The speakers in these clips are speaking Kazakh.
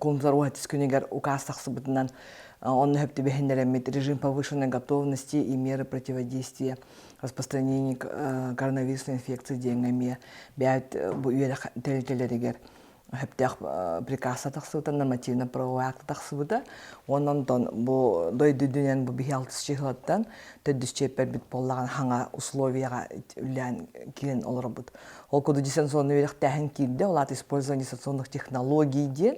консулар уатис күнегер указ тахсыбытынан он хэпти бехенеремит режим повышенной готовности и меры противодействия распространению коронавирусной инфекции деньгами бят буйрах телетелеригер хэптях приказ тахсыбытан нормативно-правовой акт тахсыбыта онон тон бу дойду дүнен бу бихалтыс чихлаттан төдүсчепер бит боллаган хаңа условияга үлән кирен олорбут. Ол коду дистанционный верх тәһин кирде олат использование дистанционных технологий ден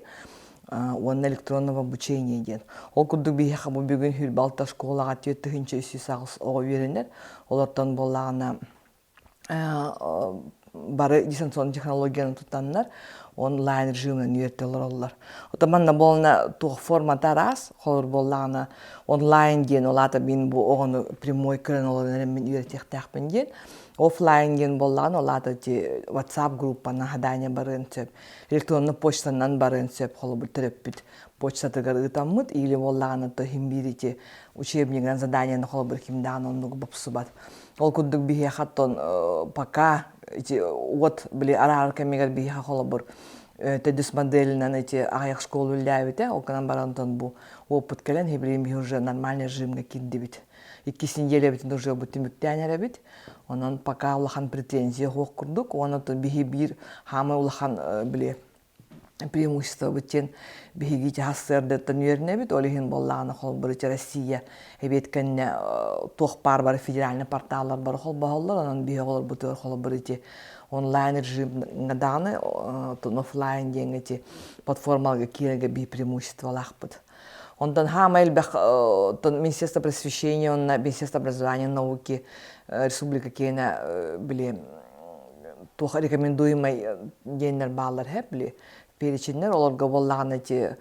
он электронного обучения ден. Ол коду бихаха бу бүгүн хүрбалта школага төттүгүнчө үсүсагыс ого беренер. Олардан боллагана бары дистанционный технологияны тутаннар онлайн режимнен үйрөтөлөр олар. Отаманда болна тух формата раз, холор боллагана онлайн ден олата бин бу огону прямой кырын олардан мен үйрөтектакпын ден. Офлайн ден боллагана олата ти WhatsApp группана хадания барын сөп, электронный почтанан барын сөп, холор төрөппүт почтатыгар ытаммыт или боллагана то химбирити учебнигинен заданияны холор кимдаган ондугу бопсубат. Ол куддук бихе хаттон пока вот были арарка мегар биха холобор тедис моделинан эти аяк школу лявите оканан барантон бу опыт келен хебрим уже нормальный режимга киддибит иккисин елебит уже бу тимиктянеребит онон пока улахан претензии хок курдук онотон бихи бир хамы улахан биле преимущество бутен бихигити хассердеттен юрнебит олихин боллагана холбор Россия эбеткенне тохпар бар федеральный порталлар бар холбааллар анан бихолор бутер холбор онлайн режим гаданы то офлайн денгети платформалга киреге би преимущество лахпыт. Ондан хамайл бах тон Министерство просвещения, Министерство образования и науки Республика Кения были тох рекомендуемый денер баллар хепли перечинер олорга боллаган эти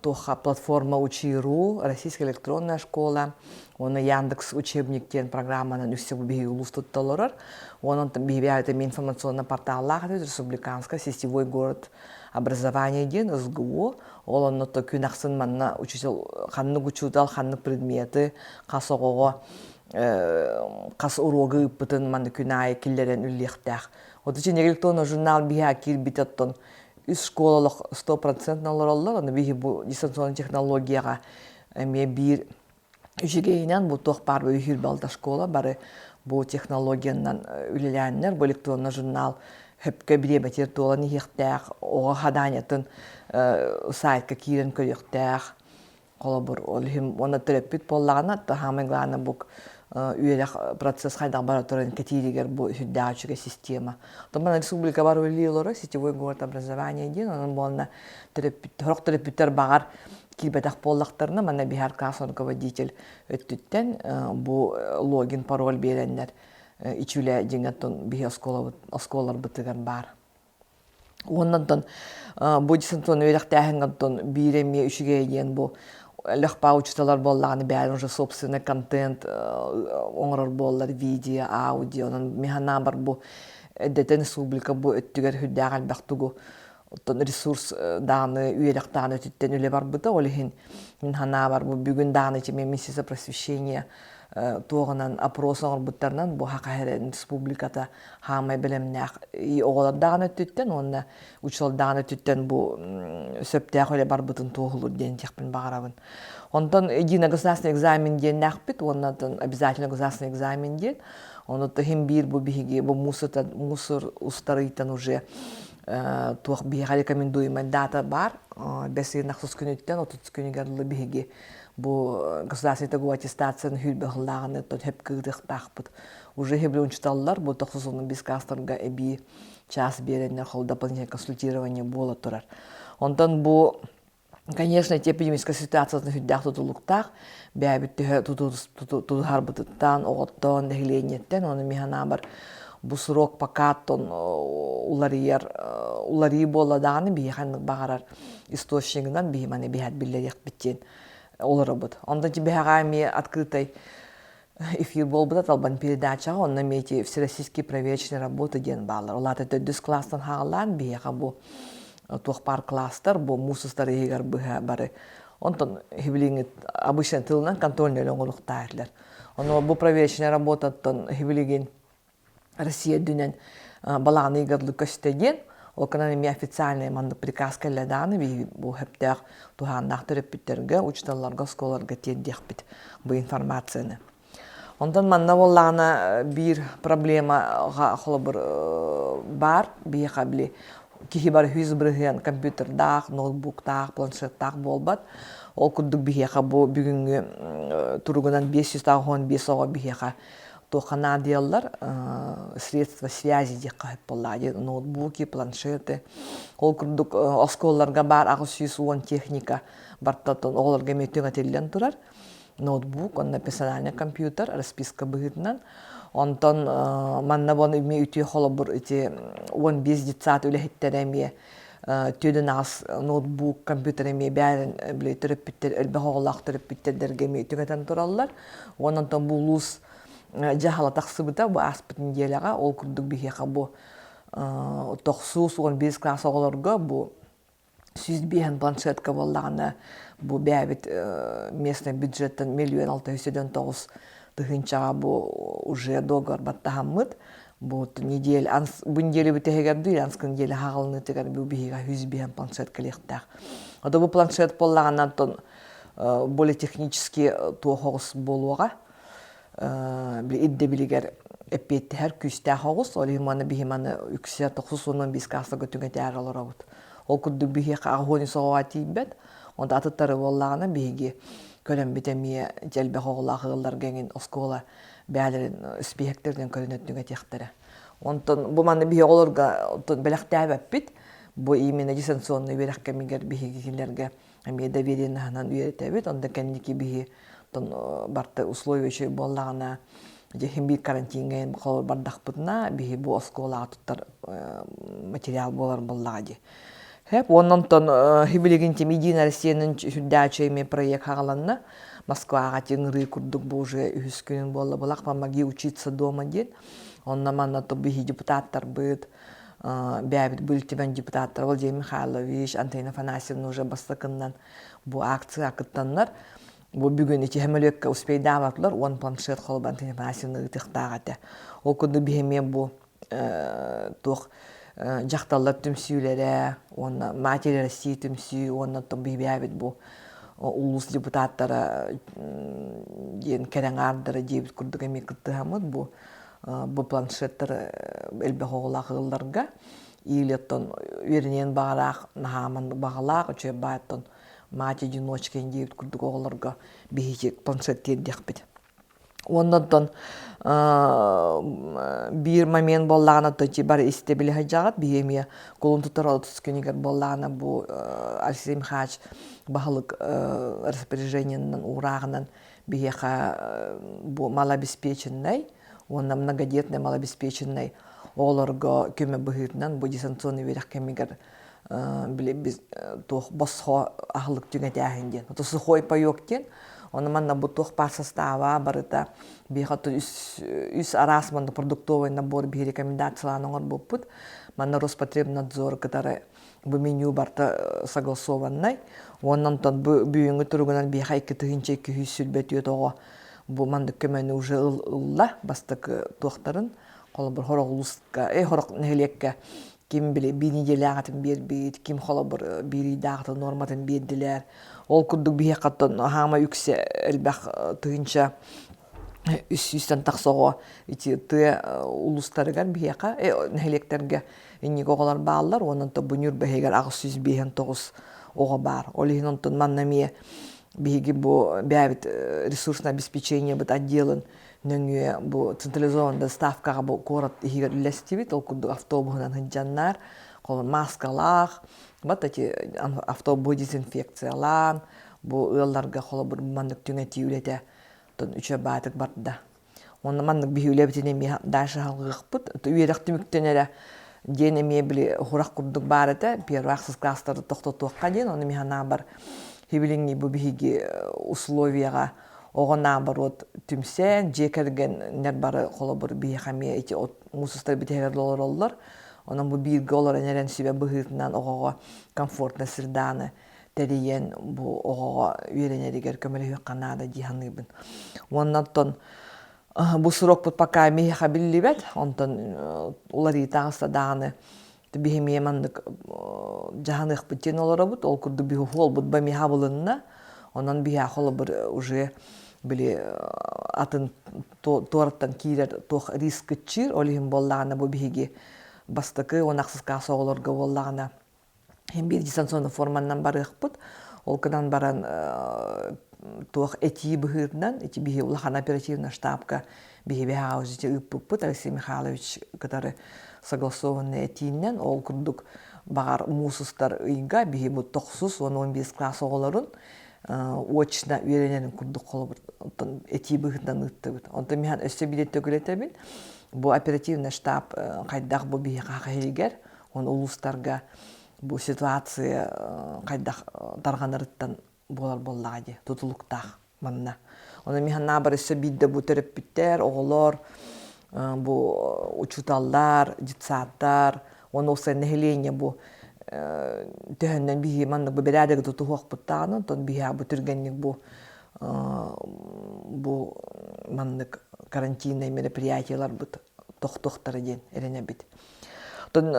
тоха платформа Учи.ру, российская электронная школа, он Яндекс учебниктен программанын үссе бии улустутталар, он там бивяет информационный портал республиканская сетевой город образования ден СГУ, он на то күнахсын манна учитель ханны учутал ханны предметы касогого кас урогы пытын манны күнай киллерен үллехтах. Вот эти электронный журнал бия кирбитаттон из школалык 100% алар, аны биги бу дистанционный технологияга эме бир үжегейнен бу тохпар бу хүрбалда школа бары бу технологиянан үлеләннәр бу электронный журнал хөпкә бире бетер толаны хехтәх ого хаданятын сайтка кирен көйөктәх колобур олхим оны терапит боллагана та хамыгланы бу üyelik процесс хайда баратырын кетиригер бу хүддачыга система. Таман республика бар үлелері сетевой город образования ден, анын болна терапиттер багар кирбетак боллактарына мана бихар класс руководитель өттүттен бу логин пароль береннер ичүле жеңеттон бихи осколар бытыган бар. Оннан бу дистанционный үйрөктәһингән биреме үчүгө ден бу легко учителар боллаганы бәрін уже собственный контент оңырар боллар видео, аудио, механа бар бу эдетен республика бу өттүгер хүддәгәл бактугу ресурс даны үйрәк даны өттен үле бар быта олихин механа бар бу бүгүн даны чеме Министерство просвещения тоғынан опрос оңыр буттарынан бу хакайрен республиката хамай белемнәк и оголар даны өттен онна учителар даны өттен бу сөптәк ölе бар бутын тоғылыр ден текпин багарабын. Онтон единый государственный экзамен ден нәкпит, оннан обязательно государственный экзамен ден. Оннан хим бир бу биһиги бу мусор устарыйтан уже туох биһига рекомендуемый дата бар. Бесин нахсус күнүттен 30 күнүгәрле биһиги бу государственный тагу аттестацияны хүлбәглаганы тот хеп кырдык тахпыт. Уже хебрун читаллар бу тохсузун бискасторга эби час береннер хол дополнительное консультирование боло турар. Онтон бу конечно, эпидемическая ситуация на хүддәк тутулуктах, бәбит тутарбыттан, оғыттан, дәхилейнеттен, оны механа бар бу срок покаттон улари боладаны бейханлык бағарар источнигынан бейманы бейхат биллерек биттен олары бұд. Онда бейхаға ме открытой эфир бол бұда талбан передачаға, онна мейте всероссийские проверочные работы ден балар. Олаты төддіс класстан хағалан бейхаға бу тухпар кластер, бу мусустар егер бары. Онтон хевлингет обычно тылынан контрольный лоңғылықтайырлар. Оны бу проверочная работа тон хевлиген Россия дүнен баланы егерлі көстеген, Окана официальный мандык приказ келледаны би бу хептер туханнах терапевттерге, учталларга, сколарга теддехпит бу информацияны. Ондан манна боллана бир проблема холобыр бар, бие кабли кихи бар хүз бирген компьютердах, ноутбуктах, планшеттах болбат. Ол курдук бихеха бу бүгүнгү туругунан 515 ого бихеха тохана дияллар средства связи дек кайып боллади, ноутбуки, планшеты. Ол курдук осколларга бар 610 техника бартатын оголорга метөңө теллен турар. Ноутбук, он персональный компьютер, расписка быгытынан. Онтон манна бону ми үтү холобур эти 15 децат үлехиттереме төдөн ас ноутбук, компьютереме бәрин билетирип биттер, элбехоголактырып биттердерге ми үтүгөтөн тураллар. Онтон булус жахала таксыбыта бу аспытын делага ол курдук бихеха бу 9-15 класс оголорго бу сүзбиен планшетка боллагана бу бәбит местный бюджеттен 1,609 тыгынчага бу уже договор баттахаммыт. Бу неделя бу неделя битегерди анскын неделя хагалны тегер бу бига сүзбиен планшетка лехтах. Ада бу планшет боллаганан тон более технически тоогос болуга били идде билигер эппетти һәр күстә хогус олиманы бихиманы үксә 9-15 класска götüngә тәгаларабыт. Ол курдук бихи агони соғати бет, онда атыттары боллагана биги көлем битемие желбе хоголагылар геңин оскола бәлерин спектирден көрүнөтүгө тектери. Онтон бу маны бихи олорга онтон белектәбеп бит, бу именно дистанционный берекке мигер бихигилерге эми довереннан үйрөтөбүт, онда кендики бихи тон барты условия боллагана жехимби карантинген кол бардакпытна бихи бу оскола атыттар материал болар боллагади. Хеп, оннан хибилигин Медина Россиянын хүддәчейме проект хагаланна. Москвага теңри курдук бу уже үскүнүн болла булак помоги учиться дома ден. Оннан манна тобихи депутаттар быт, бәбит бүлтибен депутаттар Владимир Михайлович, Антонина Афанасьевна уже бастакыннан бу акция акыттаннар. Бу бүгүн ичи хемелекке успей даватлар, он планшет холба Антонина Афанасьевна тыктагаты. Ол күндү бихеме бу тох жақталар түмсүйлері, оны матери России түмсүй, оны бейбәбет бұл улус депутаттары ен кәрен ардыры дебіт күрдік әмек күттіғамыд бұл планшеттер әлбе хоғылағыларға ийлеттон вернен бағарақ, нағамын бағалақ, өче байттон мати диночкен дебіт күрдік оғыларға бейхек планшеттер декпет. Ондан bir момент боллагана тоти бар истебили хаджагат биемия колун тутар түскөнигер боллагана бу Алексей Михайлович бахалык распоряжениянын урагынан биеха бу малообеспеченный, он многодетный малообеспеченный оларга көмө быгытынан бу дистанционный вереккемигер биле биз тох босхо ахлык түгөтәһинден. То сухой паёктен он манна бутох по состава барыта бихату үс арасман продуктовый набор би рекомендацияларны буппут. Манна Роспотребнадзор который бу меню барта согласованный. Оннан тон бүгүнгү тургунан би хайкы тыгынча күсүлбөтү того бу манды көмөнү уже ылла бастык тохтарын кол бир хорогулуска хорок нехлекке ким биле bir неделягатын бербейт, ким хола бир биридагы норматын бердилер. Ол курдук бие каттан хама үксе элбах тыгынча үстен таксого ити ты улустарыгар бияка нехлектерге иннигоголар баалар, онан то бунюр бехегер агысыз биен 9 ого бар. Олихин онтон маннамие биги бу бәбит ресурсное обеспечение бит отделын нөңе бу централизованная доставкага бу город игер лестивит, ол курдук автобусынан хыджаннар, кол маскалах, бат эти автобус дезинфекциялан, бу ылларга кола бир мандык түңети үлете тон үчө баатык барды. Оны мандык биүлебитине ми дальше халгыкпыт, үйрек түмүктенере ден эме били хурак курдук бар эте, первый класстарды токтотуакка ден, оны михана бар хибилинги бу биги условияга огона барот түмсен жекерген нер бары кола бир бихами эти мусустар битегерлер оллар. Онан бу бир голор энерен себе быгытынан огого комфортный среданы териен бу огого үйренеригер көмөлө канада диханыбын. Оннан тон бу срок пока ми хабилибет, онтон улари тагыста даны бихемие маннык жаһаных битен олорабыт, ол курду биху хол бут бами хабылынна, онан биха холы бір уже били атын туарттан кирер тох риск чир, олихим боллағана бу бихиги бастыкы, онақсыз касы олорга боллағана. Хем бир дистанционный форманнан барыхпыт, ол кынан баран тох эти быхырдан, эти бихи улахан оперативная штабка бихи бихаузите ыппыппыт, Алексей Михайлович, который согласованный этиннен, ол курдук багар мусустар ыйга бихи бу тохсус, он 15 класс оголорун очно үйрененин курдук колобур, эти быхырдан ыттыбыт. Онто михан өссө билет төгүлетебин, бу оперативный штаб кайдах бу бихи кахилигер, он улустарга бу ситуация кайдах тарганырыттан болар-боллаги, тутулуктах манна. Оны михан набар өссө бидде бу терапевттер, оголор, бу учуталлар, детсаттар, оны осы нехеление бу төһөннөн бихи маннык бу берәдеги тутуһуак буттааны, тон бихи бу түргенник бу маннык карантинный мероприятиялар бут тохтохтары ден эрене бит. Тон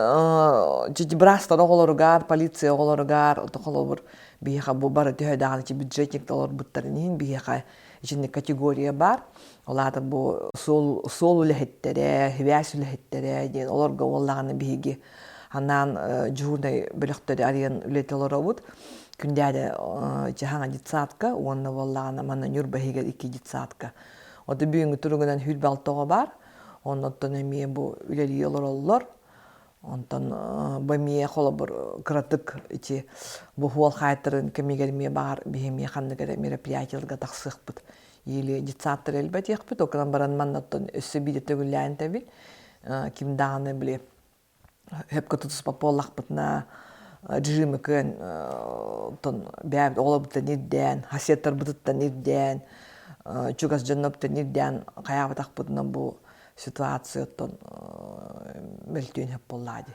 жидибрастар оголоругар, полиция оголоругар, тохолобур бихи бу бары төһөдаган чи бюджетник толор буттарынын бихи ичинде категория бар. Олар бу сол үлэхеттере, хвяс үлэхеттере ден олорга оллаганы бихиги анан жуурдай бөлөктөрү арыян үлетелоробут. Күндәде жахаңа детсадка, онна боллаганы мана нюрбахигер 2 детсадка. Оды бүйүнгү туругунан хүлбалтого бар. Оннотон эми бу үлели олороллор. Онтон бамие холобур кратык ити бу хуал хайтырын кемигерме бар бихемие ханныгере мероприятияларга таксыкпыт. Или детсаттыр элбет якпыт, окынан баран маннаттон өссө биде төгүлләйин таби. Кимдаганы биле хепка тутус паполлахпытна режимы көн тон бәбит олабыттан ирден, хасеттар бытыттан ирден, чугас жанноптан ирден каябытакпытна бу ситуация тон мелтүйін хеп боллади.